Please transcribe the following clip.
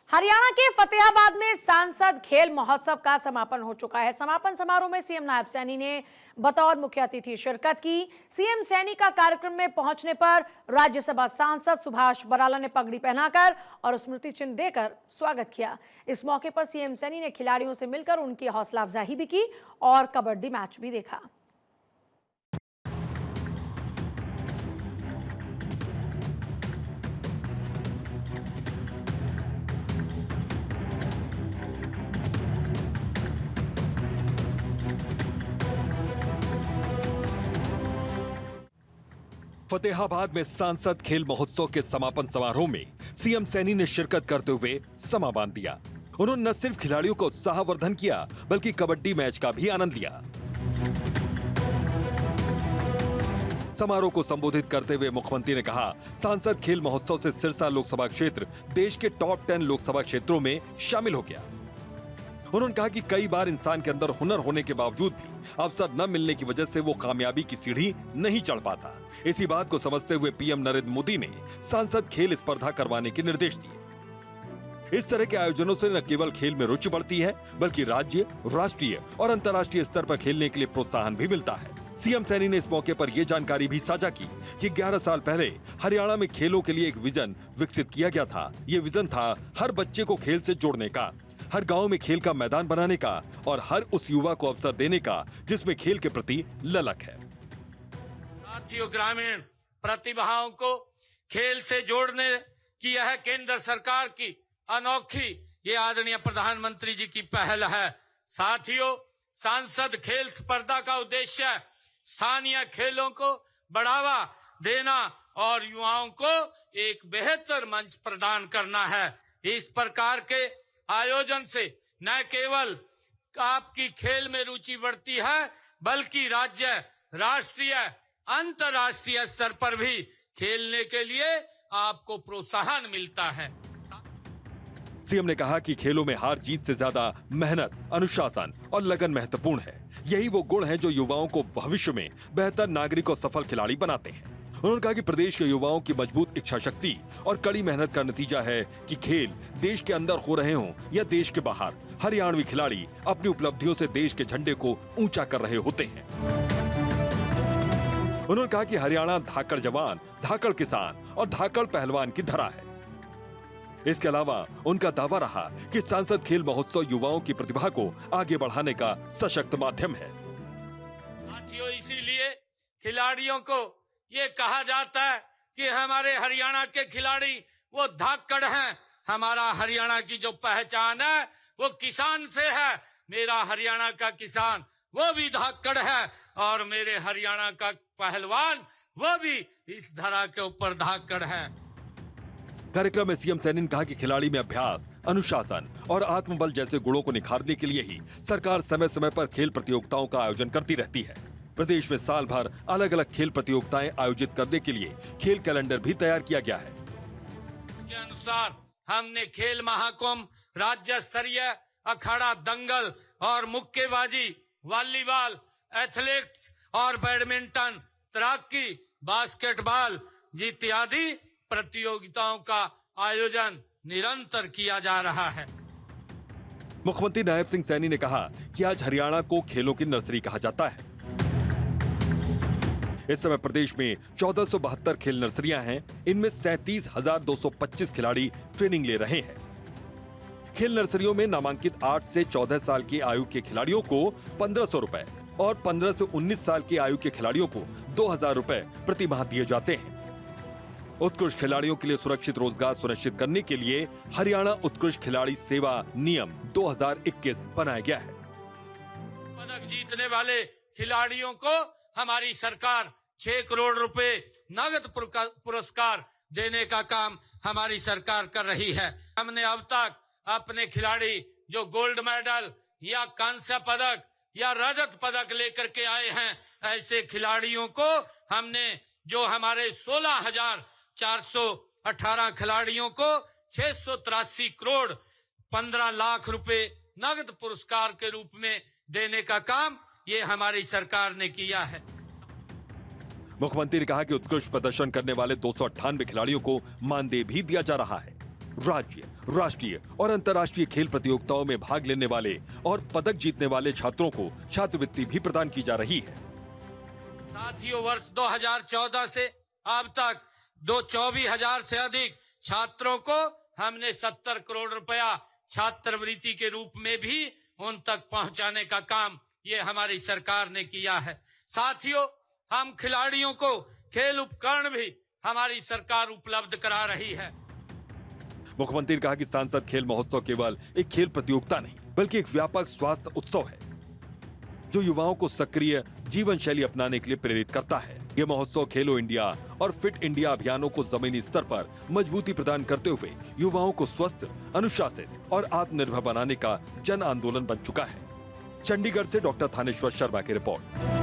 हरियाणा के फतेहाबाद में सांसद खेल महोत्सव का समापन हो चुका है। समापन समारोह में सीएम नायब सैनी ने बतौर मुख्य अतिथि शिरकत की। सीएम सैनी का कार्यक्रम में पहुंचने पर राज्यसभा सांसद सुभाष बराला ने पगड़ी पहनाकर और स्मृति चिन्ह देकर स्वागत किया। इस मौके पर सीएम सैनी ने खिलाड़ियों से मिलकर उनकी हौसला अफजाई भी की और कबड्डी मैच भी देखा। फतेहाबाद में सांसद खेल महोत्सव के समापन समारोह में सीएम सैनी ने शिरकत करते हुए समा बांध दिया। उन्होंने न सिर्फ खिलाड़ियों का उत्साहवर्धन किया बल्कि कबड्डी मैच का भी आनंद लिया। समारोह को संबोधित करते हुए मुख्यमंत्री ने कहा, सांसद खेल महोत्सव से सिरसा लोकसभा क्षेत्र देश के टॉप 10 लोकसभा क्षेत्रों में शामिल हो गया। उन्होंने कहा कि कई बार इंसान के अंदर हुनर होने के बावजूद भी अवसर न मिलने की वजह से वो कामयाबी की सीढ़ी नहीं चढ़ पाता। इसी बात को समझते हुए पीएम नरेंद्र मोदी ने सांसद खेल स्पर्धा करवाने के निर्देश दिए। इस तरह के आयोजनों से न केवल खेल में रुचि बढ़ती है बल्कि राज्य, राष्ट्रीय और अंतर्राष्ट्रीय स्तर पर खेलने के लिए प्रोत्साहन भी मिलता है। सीएम सैनी ने इस मौके पर यह जानकारी भी साझा की कि 11 साल पहले हरियाणा में खेलों के लिए एक विजन विकसित किया गया था। ये विजन था हर बच्चे को खेल से जोड़ने का, हर गांव में खेल का मैदान बनाने का और हर उस युवा को अवसर देने का जिसमें खेल के प्रति ललक है। साथियों, ग्रामीण प्रतिभाओं को खेल से जोड़ने की यह केंद्र सरकार की अनोखी, ये आदरणीय प्रधानमंत्री जी की पहल है। साथियों, सांसद खेल स्पर्धा का उद्देश्य स्थानीय खेलों को बढ़ावा देना और युवाओं को एक बेहतर मंच प्रदान करना है। इस प्रकार के आयोजन से न केवल आपकी खेल में रुचि बढ़ती है बल्कि राज्य, राष्ट्रीय, अंतर्राष्ट्रीय स्तर पर भी खेलने के लिए आपको प्रोत्साहन मिलता है। सीएम ने कहा कि खेलों में हार जीत से ज्यादा मेहनत, अनुशासन और लगन महत्वपूर्ण है। यही वो गुण हैं जो युवाओं को भविष्य में बेहतर नागरिक और सफल खिलाड़ी बनाते हैं। उन्होंने कहा कि प्रदेश के युवाओं की मजबूत इच्छा शक्ति और कड़ी मेहनत का नतीजा है कि खेल देश के अंदर हो रहे हों या देश के बाहर, हरियाणवी खिलाड़ी अपनी उपलब्धियों से देश के झंडे को ऊंचा कर रहे होते हैं। उन्होंने कहा कि हरियाणा धाकड़ जवान, धाकड़ किसान और धाकड़ पहलवान की धरा है। इसके अलावा उनका दावा रहा कि सांसद खेल महोत्सव युवाओं की प्रतिभा को आगे बढ़ाने का सशक्त माध्यम है। साथियों, इसीलिए खिलाड़ियों को ये कहा जाता है कि हमारे हरियाणा के खिलाड़ी वो धाकड़ हैं। हमारा हरियाणा की जो पहचान है वो किसान से है। मेरा हरियाणा का किसान वो भी धाकड़ है और मेरे हरियाणा का पहलवान वो भी इस धरा के ऊपर धाकड़ है। कार्यक्रम में सीएम सैनी ने कहा कि खिलाड़ी में अभ्यास, अनुशासन और आत्मबल जैसे गुणों को निखारने के लिए ही सरकार समय समय पर खेल प्रतियोगिताओं का आयोजन करती रहती है। प्रदेश में साल भर अलग अलग खेल प्रतियोगिताएं आयोजित करने के लिए खेल कैलेंडर भी तैयार किया गया है। इसके अनुसार हमने खेल महाकुंभ, राज्य स्तरीय अखाड़ा दंगल और मुक्केबाजी, वॉलीबॉल, एथलेटिक्स और बैडमिंटन, तैराकी, बास्केटबॉल इत्यादि प्रतियोगिताओं का आयोजन निरंतर किया जा रहा है। मुख्यमंत्री नायब सिंह सैनी ने कहा कि आज हरियाणा को खेलों की नर्सरी कहा जाता है। इस समय प्रदेश में 1472 खेल नर्सरियां हैं। इनमें 37,225 खिलाड़ी ट्रेनिंग ले रहे हैं। खेल नर्सरियों में नामांकित 8 से 14 साल की आयु के खिलाड़ियों को 1,500 रुपए और 15 से 19 साल की आयु के खिलाड़ियों को 2,000 रुपए प्रति माह दिए जाते हैं। उत्कृष्ट खिलाड़ियों के लिए सुरक्षित रोजगार सुनिश्चित करने के लिए हरियाणा उत्कृष्ट खिलाड़ी सेवा नियम 2021 बनाया गया है। पदक जीतने वाले खिलाड़ियों को हमारी सरकार 6 करोड़ रुपए नगद पुरस्कार देने का काम हमारी सरकार कर रही है। हमने अब तक अपने खिलाड़ी जो गोल्ड मेडल या कांस्य पदक या रजत पदक लेकर के आए हैं, ऐसे खिलाड़ियों को हमने जो हमारे 16,418 खिलाड़ियों को 683 करोड़ 15 लाख रुपए नगद पुरस्कार के रूप में देने का काम ये हमारी सरकार ने किया है। मुख्यमंत्री ने कहा कि उत्कृष्ट प्रदर्शन करने वाले 298 खिलाड़ियों को मानदेय भी दिया जा रहा है। राज्य, राष्ट्रीय और अंतर्राष्ट्रीय खेल प्रतियोगिताओं में भाग लेने वाले और पदक जीतने वाले छात्रों को छात्रवृत्ति भी प्रदान की जा रही है। साथियों, वर्ष 2014 से अब तक 24,000 से अधिक छात्रों को हमने 70 करोड़ रुपया छात्रवृत्ति के रूप में भी उन तक पहुंचाने का काम ये हमारी सरकार ने किया है। साथियों, हम खिलाड़ियों को खेल उपकरण भी हमारी सरकार उपलब्ध करा रही है। मुख्यमंत्री ने कहा कि सांसद खेल महोत्सव केवल एक खेल प्रतियोगिता नहीं, बल्कि एक व्यापक स्वास्थ्य उत्सव है जो युवाओं को सक्रिय जीवन शैली अपनाने के लिए प्रेरित करता है। ये महोत्सव खेलो इंडिया और फिट इंडिया अभियानों को जमीनी स्तर पर मजबूती प्रदान करते हुए युवाओं को स्वस्थ, अनुशासित और आत्मनिर्भर बनाने का जन आंदोलन बन चुका है। चंडीगढ़ से डॉक्टर थानेश्वर शर्मा की रिपोर्ट।